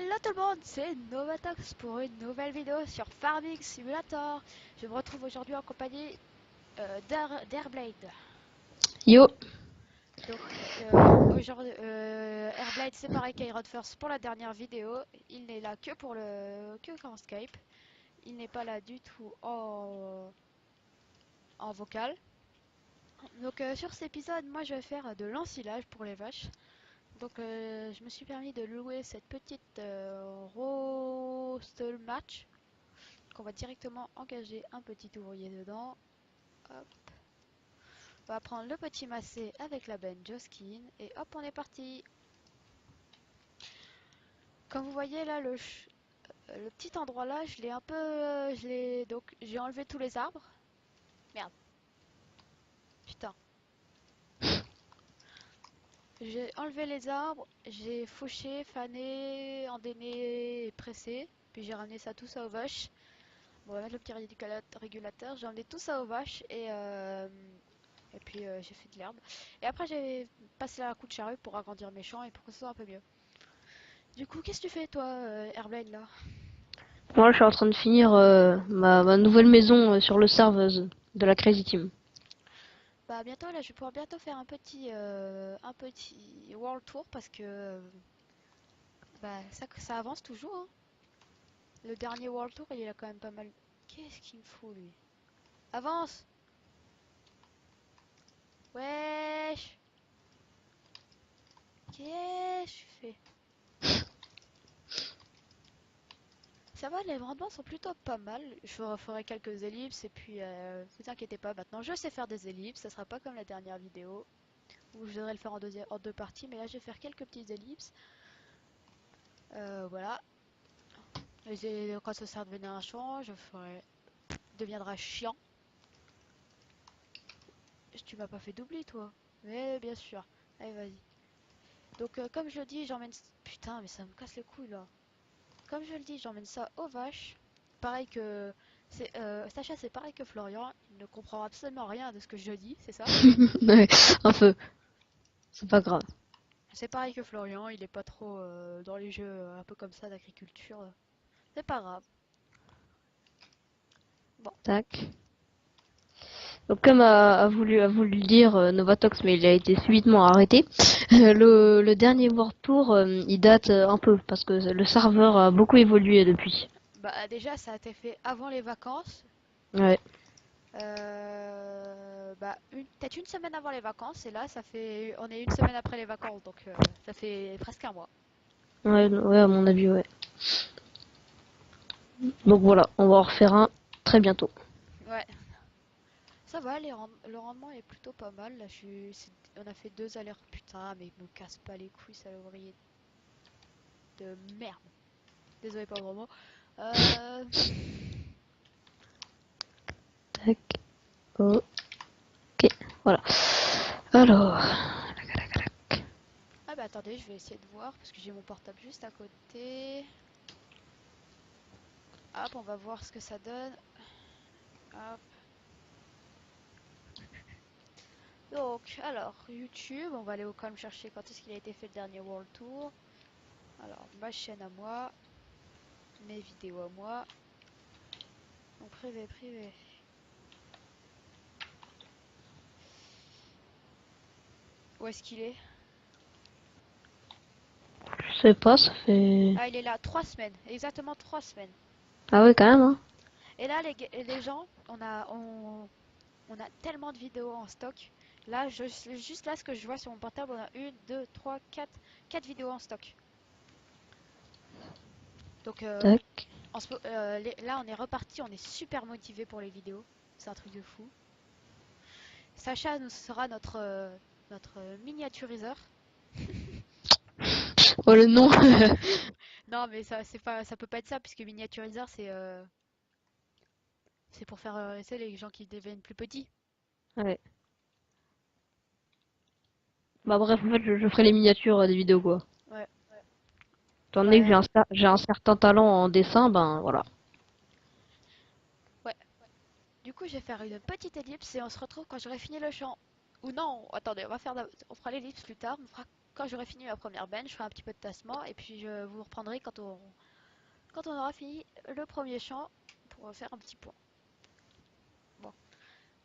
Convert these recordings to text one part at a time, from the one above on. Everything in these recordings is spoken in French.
Hello tout le monde, c'est Novatox pour une nouvelle vidéo sur Farming Simulator. Je me retrouve aujourd'hui en compagnie d'Airblade. Yo, Donc aujourd'hui, Airblade c'est pareil qu'Iron First pour la dernière vidéo. Il n'est là que qu'en Skype. Il n'est pas là du tout en vocal. Donc sur cet épisode, moi je vais faire de l'ensilage pour les vaches. Donc je me suis permis de louer cette petite Rostel Match. On va directement engager un petit ouvrier dedans. Hop. On va prendre le petit massé avec la benne Joskin et hop, on est parti. Comme vous voyez là, le petit endroit là, je l'ai un peu, donc j'ai enlevé tous les arbres. Merde, putain. J'ai enlevé les arbres, j'ai fauché, fané, endainé et pressé. Puis j'ai ramené ça tout ça aux vaches. Bon, on va mettre le petit régulateur. J'ai emmené tout ça aux vaches et puis j'ai fait de l'herbe. Et après j'ai passé la coup de charrue pour agrandir mes champs et pour que ce soit un peu mieux. Du coup, qu'est-ce que tu fais toi, Airblade là? moi je suis en train de finir ma nouvelle maison sur le serveuse de la Crazy Team. Bah bientôt là, je vais pouvoir bientôt faire un petit world tour parce que bah ça avance toujours, hein. Le dernier world tour, il a quand même pas mal. Qu'est-ce qu'il me fout lui? Avance! Wesh! Qu'est-ce que tu fais? Ça va, les rendements sont plutôt pas mal. Je ferai quelques ellipses et puis vous inquiétez pas, maintenant je sais faire des ellipses. Ça sera pas comme la dernière vidéo où je devrais le faire en deux parties, mais là je vais faire quelques petites ellipses. Voilà. Et quand ça sera devenu un champ, deviendra chiant. Tu m'as pas fait d'oubli toi. Mais bien sûr. Allez, vas-y. Donc comme je le dis, j'emmène. Putain, mais ça me casse les couilles là. Comme je le dis, j'emmène ça aux vaches. Pareil que. Sacha, c'est pareil que Florian. Il ne comprend absolument rien de ce que je dis, c'est ça? Ouais, un peu, c'est pas grave. C'est pareil que Florian, il est pas trop dans les jeux un peu comme ça d'agriculture. C'est pas grave. Bon, Tac. Donc comme a voulu le dire Novatox, mais il a été subitement arrêté. Le dernier World Tour, il date un peu parce que le serveur a beaucoup évolué depuis. bah déjà, ça a été fait avant les vacances. Ouais, Bah, peut-être une semaine avant les vacances, et là, on est une semaine après les vacances, donc ça fait presque un mois. ouais, à mon avis, ouais. Donc voilà, on va en refaire un très bientôt. Ouais, ça va, le rendement est plutôt pas mal. Là, on a fait deux allers. Putain, mais me casse pas les couilles, ça ouvrier de merde. Désolé, pas vraiment. Euh... Tac, ok, voilà. Alors, Ah bah attendez, je vais essayer de voir parce que j'ai mon portable juste à côté. Hop, on va voir ce que ça donne. Hop. Donc, alors, YouTube, on va aller au calme chercher quand est-ce qu'il a été fait le dernier World Tour. Alors, ma chaîne à moi, mes vidéos à moi. Donc, privé, privé. Où est-ce qu'il est? je sais pas, ça fait... Ah, il est là, 3 semaines, exactement 3 semaines. Ah ouais, quand même, hein. Et là, les gens, on a tellement de vidéos en stock. Là, juste là, ce que je vois sur mon portable, on a une, deux, trois, quatre vidéos en stock. Donc, Tac. là, on est reparti, on est super motivé pour les vidéos. C'est un truc de fou. Sacha nous sera notre miniaturiseur. Oh le nom. Non, mais ça peut pas être ça puisque miniaturiseur c'est pour faire c'est les gens qui deviennent plus petits. Ouais. Bah bref, en fait, je ferai les miniatures des vidéos, quoi. Ouais, Étant donné que ouais, j'ai un certain talent en dessin, ben voilà. ouais. Du coup, je vais faire une petite ellipse et on se retrouve quand j'aurai fini le champ. Ou non, attendez, on fera l'ellipse plus tard. quand j'aurai fini ma première bench, je ferai un petit peu de tassement et puis je vous reprendrai quand on aura fini le premier champ pour faire un petit point. Bon,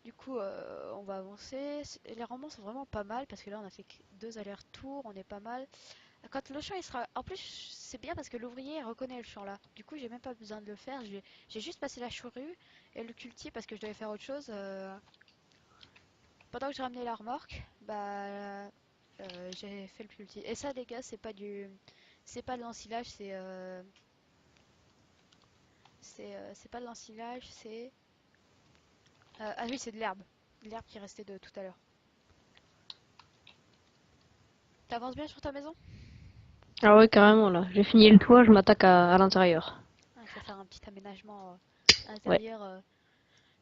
du coup, on va avancer. Les rendements sont vraiment pas mal parce que là, on a fait que 2 allers-retours, on est pas mal. Quand le champ il sera. En plus, c'est bien parce que l'ouvrier il reconnaît le champ là. Du coup, j'ai même pas besoin de le faire. J'ai juste passé la charrue et le cultier parce que je devais faire autre chose. Pendant que je ramenais la remorque, j'ai fait le cultier. Et ça, les gars, c'est pas de l'ensilage, c'est pas de l'ensilage, ah oui, c'est de l'herbe qui restait de tout à l'heure. T'avances bien sur ta maison? Ah ouais, carrément, là. J'ai fini le toit, je m'attaque à l'intérieur. Ah, il faut faire un petit aménagement Ouais. intérieur,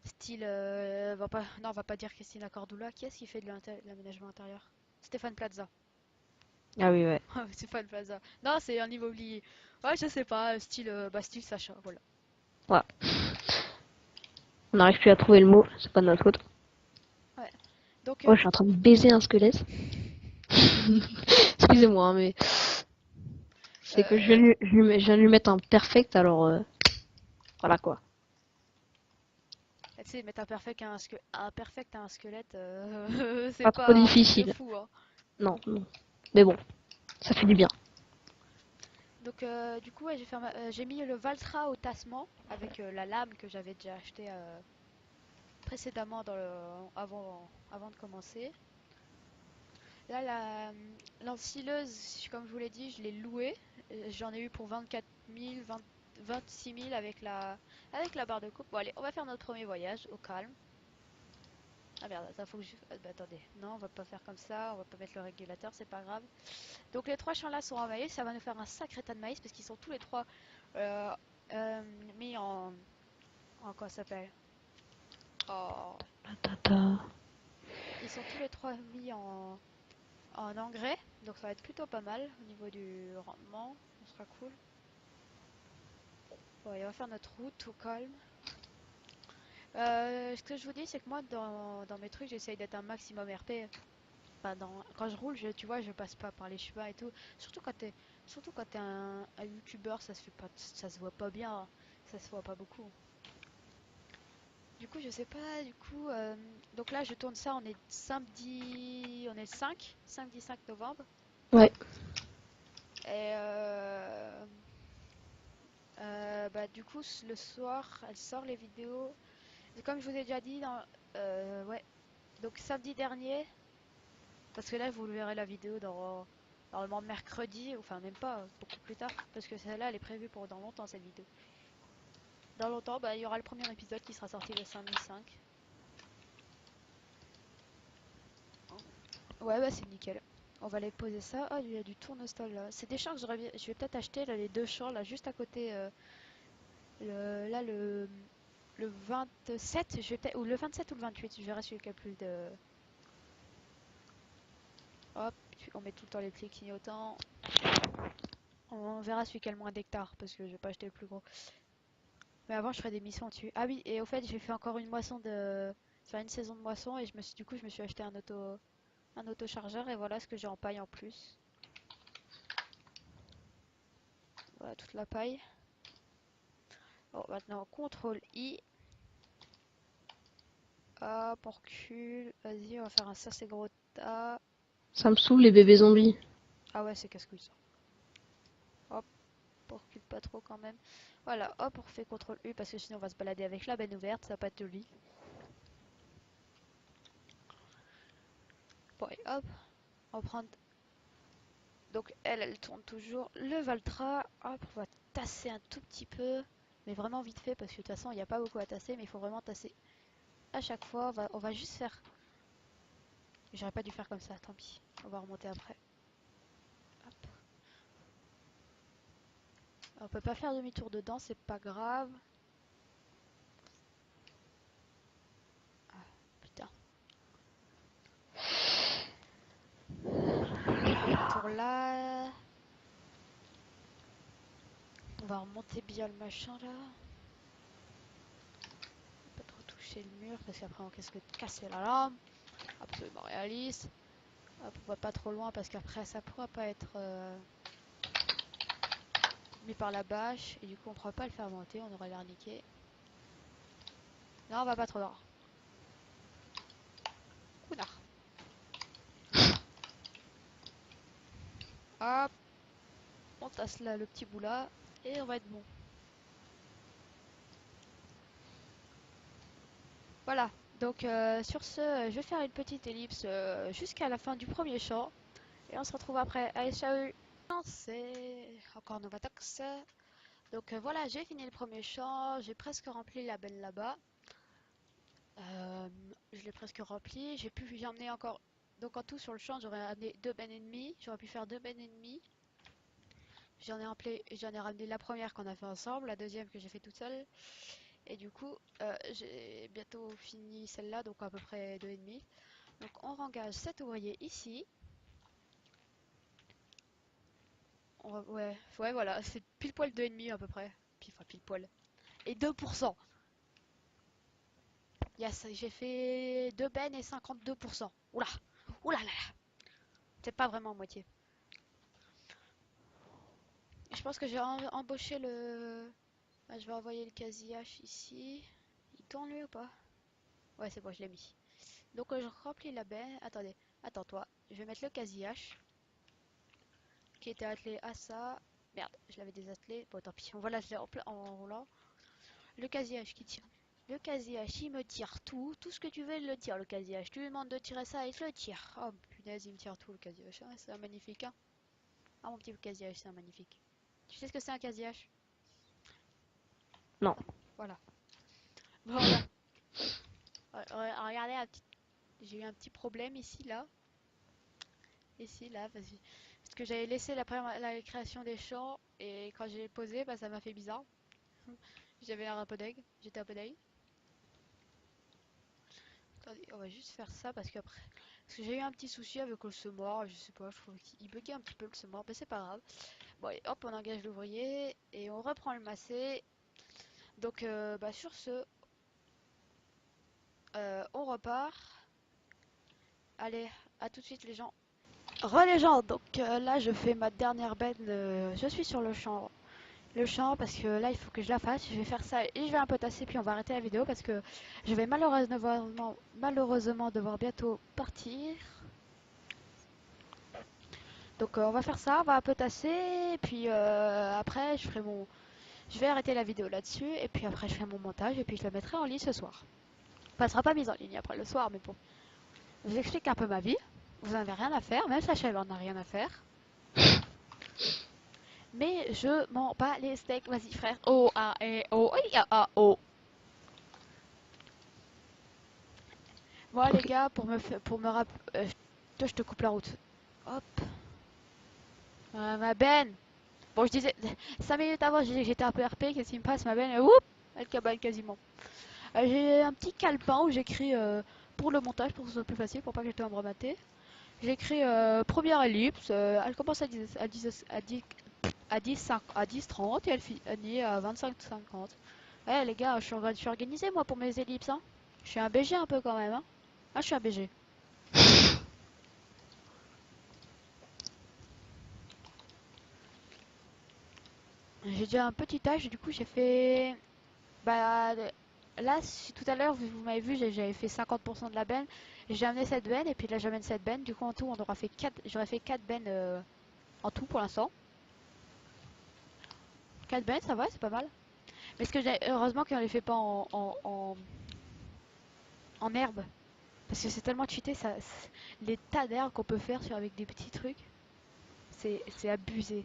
style, non, on va pas dire Christina Cordula. Qui est-ce qui fait de l'aménagement intérieur? Stéphane Plaza. Ah oui, ouais. Stéphane Plaza. Non, c'est un immobilier. Ouais, je sais pas, style Sacha, voilà. Voilà. On n'arrive plus à trouver le mot, c'est pas de notre faute. Ouais. Donc, Oh, je suis en train de baiser un squelette. Excusez-moi, hein, mais c'est que euh, je viens de lui mettre un perfect, alors voilà quoi. tu sais, mettre un perfect à un squelette, c'est Pas trop pas un truc de difficile. fou, hein. Non, non. Mais bon, ça fait du bien. Donc, du coup, ouais, j'ai mis le Valtra au tassement avec la lame que j'avais déjà acheté précédemment avant de commencer. Là, l'ensileuse, comme je vous l'ai dit, je l'ai louée. J'en ai eu pour 24 000, 26 000 avec la barre de coupe. Bon, allez, on va faire notre premier voyage au calme. Ah merde, attends, faut que je. Bah, attendez, non, on va pas faire comme ça, on va pas mettre le régulateur, c'est pas grave. Donc les trois champs là sont en maïs, ça va nous faire un sacré tas de maïs parce qu'ils sont tous les trois euh, euh, mis en quoi ça s'appelle? Oh, ils sont tous les trois mis en engrais, donc ça va être plutôt pas mal au niveau du rendement, ça sera cool. Bon, et on va faire notre route au calme. Ce que je vous dis, c'est que moi, dans mes trucs, j'essaye d'être un maximum RP. Enfin, quand je roule, tu vois, je passe pas par les chemins et tout. Surtout quand t'es un youtubeur, ça se voit pas bien, ça se voit pas beaucoup. Du coup, je sais pas, donc là, je tourne ça, on est samedi, on est le 5 novembre. Ouais. Et du coup, le soir, elle sort les vidéos. Et comme je vous ai déjà dit, ouais, donc samedi dernier, parce que là, vous verrez la vidéo normalement mercredi, enfin même pas, beaucoup plus tard, parce que celle-là, elle est prévue pour dans longtemps, cette vidéo. Dans longtemps, il y aura le premier épisode qui sera sorti le samedi 5. Ouais, c'est nickel. On va aller poser ça. Ah, il y a du tournesol là. C'est des champs que je vais peut-être acheter là, les deux champs là, juste à côté. Là, le 27, ou le 27 ou le 28, je verrai celui qui a plus de. Hop, on met tout le temps les pieds clignotants. On verra celui qui a le moins d'hectares parce que je vais pas acheter le plus gros. Mais avant, je ferai des missions dessus. Ah oui, et au fait, j'ai fait encore une moisson de. Faire une saison de moisson et du coup, je me suis acheté un autochargeur et voilà ce que j'ai en paille en plus. Voilà toute la paille. Bon, maintenant, CTRL I. Hop, on recule. Vas-y, on va faire un ça c'est gros tas. Ça me saoule les bébés zombies. Ah ouais, c'est casse-couille ça. Hop, on recule pas trop quand même. Voilà, hop, on refait CTRL U parce que sinon on va se balader avec la benne ouverte, ça va pas être joli. Bon, et hop, on prend. Donc elle tourne toujours. Le Valtra, hop, on va tasser un tout petit peu. Mais vraiment vite fait parce que de toute façon il n'y a pas beaucoup à tasser, mais il faut vraiment tasser à chaque fois. On va juste faire. J'aurais pas dû faire comme ça, tant pis. On va remonter après. Hop. On peut pas faire demi-tour dedans, c'est pas grave. Ah, putain. On fait demi-tour là. On va remonter bien le machin là. Pas trop toucher le mur parce qu'après on risque de casser la lame. Absolument réaliste. Hop, on va pas trop loin parce qu'après ça pourra pas être mis par la bâche et du coup on pourra pas le faire monter, on aurait l'air niqué. Non, on va pas trop loin. Oula. Hop, on tasse là le petit bout là et on va être bon. Voilà, donc sur ce, je vais faire une petite ellipse jusqu'à la fin du premier champ et on se retrouve après. Allez, ciao! C'est encore Novatox. Donc voilà, j'ai fini le premier champ, j'ai presque rempli la benne là-bas. Je l'ai presque rempli, j'ai emmené encore. Donc en tout sur le champ, j'aurais amené 2 bennes et demie, j'aurais pu faire 2 bennes et demie. J'en ai ramené la première qu'on a fait ensemble, la deuxième que j'ai fait toute seule. Et du coup, j'ai bientôt fini celle-là, donc à peu près 2 et demi. Donc on engage 7 ouvriers ici. Ouais, voilà, c'est pile poil 2 et demi à peu près. Enfin, pile poil. Et 2%. Yes, j'ai fait 2 bennes et 52%. Oula, oula là là. C'est pas vraiment moitié. Je pense que j'ai embauché le... Ah, je vais envoyer le casillage ici. Il tourne lui ou pas? Ouais, c'est bon, je l'ai mis. Donc je remplis la benne. Attendez, attends-toi. Je vais mettre le casillage qui était attelé à ça. Merde, je l'avais désattelé. Bon, tant pis, on va l'atteler en roulant. Le casillage qui tire. Le casillage, il me tire tout. Tout ce que tu veux, il le tire, le casillage. Tu lui demandes de tirer ça, il te le tire. Oh, punaise, il me tire tout, le casillage. Ah, c'est un magnifique, hein. Ah, mon petit casillage, c'est un magnifique. Tu sais ce que c'est un casillage? Non. Voilà. Voilà. Regardez, j'ai eu un petit problème ici, là. Ici, là, parce que j'avais laissé la création des champs et quand j'ai posé, bah, ça m'a fait bizarre. J'avais l'air un peu deg, j'étais un peu deg. Attendez, on va juste faire ça parce que j'ai eu un petit souci avec le semoir, je sais pas, je trouve qu'il buguait un petit peu le semoir, mais c'est pas grave. Bon, allez, hop, on engage l'ouvrier et on reprend le massé. Donc, bah, sur ce, on repart. Allez, à tout de suite les gens. Les gens, donc là je fais ma dernière benne, je suis sur le champ parce que là il faut que je la fasse, je vais faire ça et je vais un peu tasser puis on va arrêter la vidéo parce que je vais malheureusement devoir bientôt partir. Donc on va faire ça, on va un peu tasser et puis après je vais arrêter la vidéo là-dessus et puis après je ferai mon montage et puis je la mettrai en ligne ce soir. Enfin, elle sera pas mise en ligne après le soir mais bon. Je vous explique un peu ma vie, vous n'avez rien à faire, même Sacha elle en a rien à faire. Mais je m'en bats les steaks. Vas-y, frère. Oh, ah, eh, oh, ah, ah, oh. Moi, les Ok. gars, pour me rappeler. Toi, je te coupe la route. Hop. Ma benne. Bon, je disais. 5 minutes avant, je disais que j'étais un peu RP. Qu'est-ce qui me passe, ma benne? Et whoop. Elle cabane quasiment. J'ai un petit calepin où j'écris pour le montage, pour que ce soit plus facile, pour pas que je dois me remater. J'écris première ellipse. Elle commence à 10 30 et elle finit à 25 50. Eh les gars, je suis organisé moi pour mes ellipses, hein. Je suis un BG un peu quand même, hein. Ah, je suis un BG. J'ai déjà un petit âge, du coup j'ai fait... Bah là, tout à l'heure, vous m'avez vu, j'avais fait 50% de la benne. J'ai amené cette benne et puis là j'amène cette benne. Du coup en tout, on aura fait 4... J'aurais fait 4 bennes en tout pour l'instant. 4 bennes, ça va, c'est pas mal. Mais ce que j'ai... Heureusement qu'on les fait pas en herbe. Parce que c'est tellement cheaté, les tas d'herbes qu'on peut faire avec des petits trucs. C'est abusé.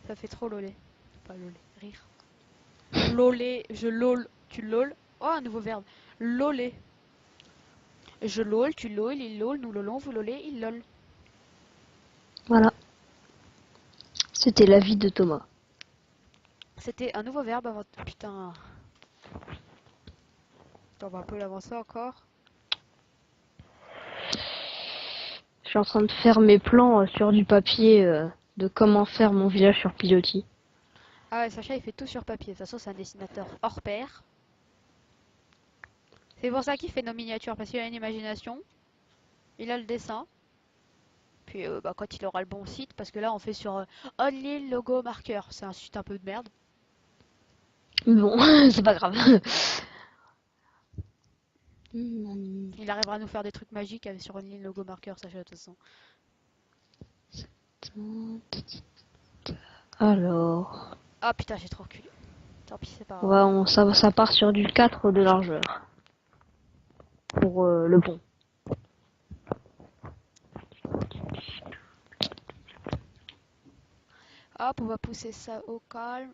Ça fait trop lolé. Pas lolé, rire. Lolé, je lol, tu lol. Oh, un nouveau verbe. Lolé. Je lol, tu lol, il lol, nous lolons, vous lolez, il lol. Voilà. C'était la vie de Thomas. C'était un nouveau verbe avant. Putain. Attends, on va un peu l'avancer encore. Je suis en train de faire mes plans sur du papier de comment faire mon village sur pilotis. Ah ouais, Sacha il fait tout sur papier. De toute façon, c'est un dessinateur hors pair. C'est pour ça qu'il fait nos miniatures, parce qu'il a une imagination. il a le dessin. Puis bah, quand il aura le bon site, parce que là on fait sur Only Logo Marker, c'est un site un peu de merde. Bon, c'est pas grave. Hmm. Il arrivera à nous faire des trucs magiques sur Only Logo Marker, sachez de toute façon. Alors, Ah putain, j'ai trop reculé. Tant pis, c'est pas grave. ouais, ça part sur du 4 de largeur pour le pont. Hop, on va pousser ça au calme.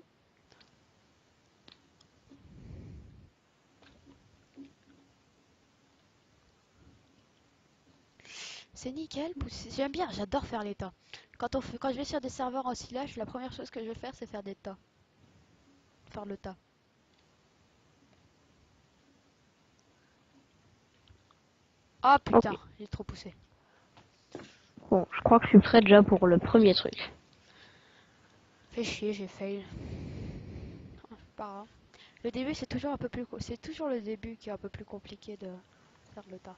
C'est nickel, j'aime bien, j'adore faire les tas. Quand je vais sur des serveurs en silage, la première chose que je vais faire, c'est faire des tas. Faire le tas. Ah Ok. putain, j'ai trop poussé. Bon, je crois que je suis prêt déjà pour le premier truc. Fais chier, j'ai fail. Ah, c'est pas grave. Le début, c'est toujours un peu plus, c'est toujours le début qui est un peu plus compliqué de faire le tas.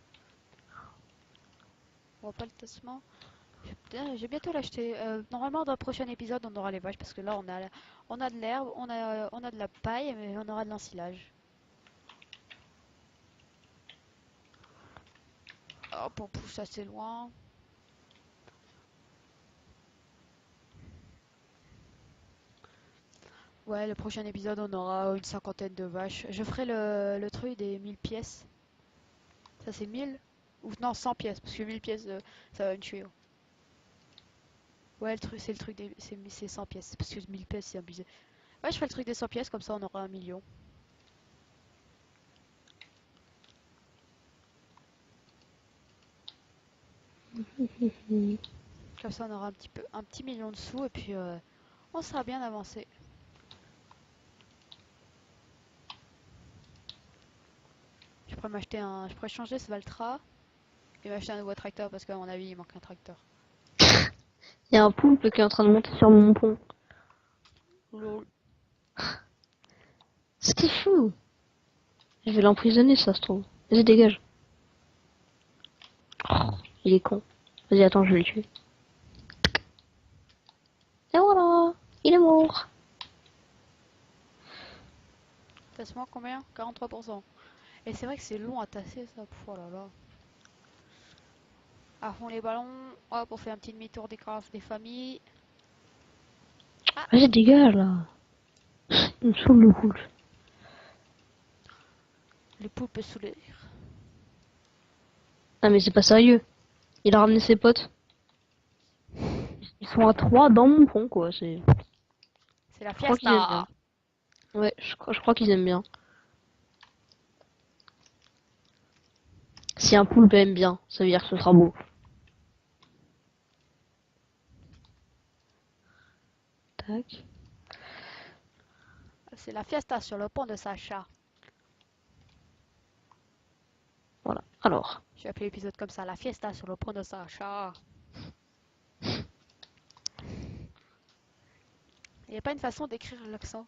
On voit pas le tassement. J'ai bientôt l'acheter. Normalement, dans le prochain épisode, on aura les vaches parce que là, on a de l'herbe, on a de la paille, mais on aura de l'ensilage. Hop, on pousse assez loin. Ouais, le prochain épisode, on aura une cinquantaine de vaches. Je ferai le truc des 1000 pièces. Ça, c'est 1000? Ou non, 100 pièces, parce que 1000 pièces, ça va me tuer. Ouais, c'est le truc des... C'est 100 pièces, parce que 1000 pièces, c'est abusé. Ouais, je ferai le truc des 100 pièces, comme ça, on aura 1 million. Comme ça, on aura un petit million de sous, et puis on sera bien avancé. Je pourrais changer ce Valtra, et m'acheter un nouveau tracteur, parce qu'à mon avis, il manque un tracteur. Il y a un poulpe qui est en train de monter sur mon pont. Lol. C'était fou. Je vais l'emprisonner, ça se trouve. Vas-y, dégage. Oh, il est con. Vas-y, attends, je vais le tuer. Et voilà, il est mort. Tassement combien? 43%. Et c'est vrai que c'est long à tasser, ça. Oh là là. À fond les ballons. Hop, on fait un petit demi-tour des familles. Ah, Vas-y, dégage, là. Il me saoule le poulpe. le poulpe est saoulé. Ah, mais c'est pas sérieux. Il a ramené ses potes. Ils sont à 3 dans mon pont, quoi. C'est la Je crois qu'ils aiment bien. fiesta. Ouais, je crois qu'ils aiment bien. Si un poulpe aime bien, ça veut dire que ce sera beau. Tac. C'est la fiesta sur le pont de Sacha. Voilà. Alors. Je vais appeler l'épisode comme ça, la fiesta sur le pont de Sacha. Il n'y a pas une façon d'écrire l'accent.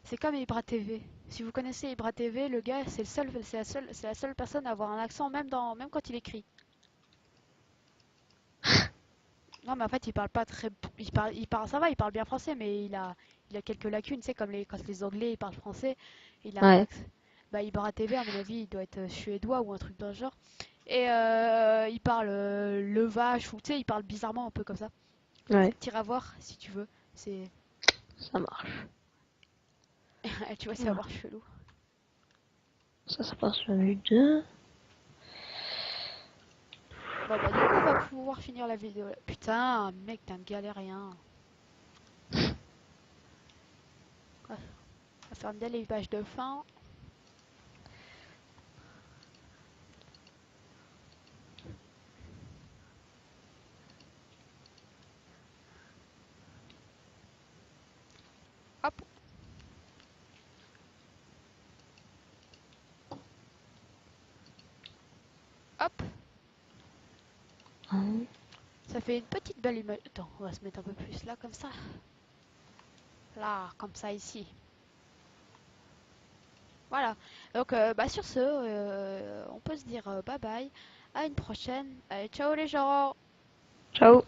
C'est comme Ibra TV. Si vous connaissez Ibra TV, le gars, c'est la seule personne à avoir un accent même quand il écrit. Non, mais en fait, il parle pas très, ça va, il parle bien français, mais il a quelques lacunes, tu sais, comme quand les Anglais ils parlent français, il a un Ouais. accent. Bah, Ibra TV, à mon avis, il doit être suédois ou un truc dans le genre. Et il parle le vache, ou tu sais, il parle bizarrement un peu comme ça. Ouais. T'iras voir si tu veux. C'est, Ça marche. tu vois, c'est Voilà. avoir chelou. Ça passe sur la vue 2. Bon, bah, du coup, on va pouvoir finir la vidéo. Putain, mec, t'es un galérien. On va faire une belle image de fin. Hop, hop. Hein. Ça fait une petite belle image. Attends, on va se mettre un peu plus là, comme ça. Là, comme ça, ici. Voilà. Donc, bah, sur ce, on peut se dire bye bye. À une prochaine. Allez, ciao les gens! Ciao.